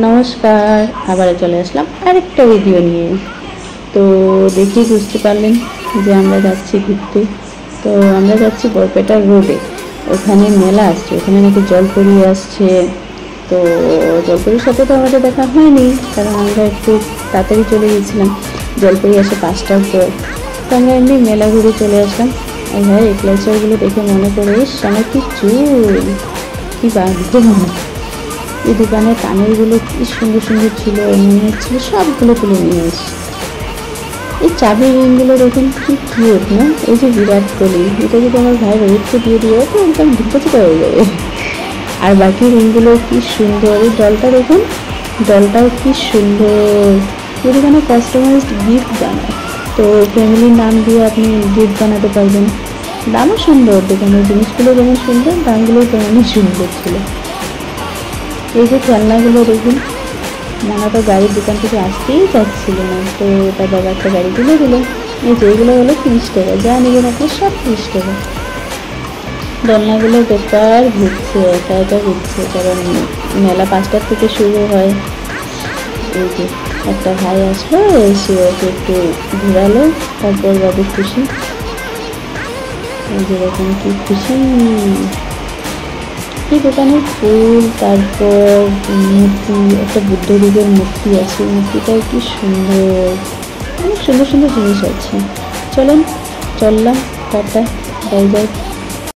নমস্কার, আবার চলে আসলাম আরেকটা ভিডিও নিয়ে। তো দেখি বুঝতে পারলেন যে আমরা যাচ্ছি ঘুরতে। তো আমরা যাচ্ছি বরপেটা রোডে, ওখানে মেলা আসছে, ওখানে নাকি জলপরি আসছে। তো জলপরির সাথে তো আমাদের দেখা হয়নি, কারণ আমরা একটু তাড়াতাড়ি চলে গেছিলাম। জলপরি আসে 5টার পর। তো আমরা এমনি মেলা ঘুরে চলে আসলাম। আর ভাই এই ক্লাচারগুলো দেখে মনে করে আমার কি চুল, কি বাঁধবো। এই দোকানের কানেরগুলো কি সুন্দর সুন্দর ছিল, মনে হচ্ছিল সবগুলো তুলে নিয়ে এসেছি। এই চাবির রিংগুলো দেখুন কি কিউট না। এই যে বিরাট কোহলি, এটা যদি আমার ভাই রোহিতকে দিয়ে দিও তো একদম ধুপচিত হয়ে যাবে। আর বাকি রিংগুলো কি সুন্দর। এই ডলটা দেখুন, ডলটাও কি সুন্দর। এখানে কাস্টমাইজড গিফট বানায়, তো ফ্যামিলির নাম দিয়ে আপনি গিফট বানাতে পারবেন। দামও সুন্দর, দোকানের জিনিসগুলো যেমন সুন্দর, দামগুলো তেমনই সুন্দর ছিল। এই যে খেলনাগুলো দেখুন, মানা তো গাড়ির দোকান থেকে আসতেই চাচ্ছিল না, তো তার বাবা একটা গাড়ি তুলে দিল। এই যে এগুলো হলো 30 টাকা, যা নেবেন আপনি সব 30 টাকা। দোলনাগুলো বেকার ঘুরছে, একা একা ঘুরছে, কারণ মেলা 5টার থেকে শুরু হয়। এই যে একটা ভাই আসলো, এসে ওকে একটু ঘুরালো, তারপর বাবু খুশি। এই যে দেখুন কি খুশি। এই দোকানে ফুল, তারপর মূর্তি, একটা বুদ্ধদেবের মূর্তি আছে, মূর্তিটাও কি সুন্দর। অনেক সুন্দর সুন্দর জিনিস আছে। চলেন, চললাম, টাটা, বাই বাই।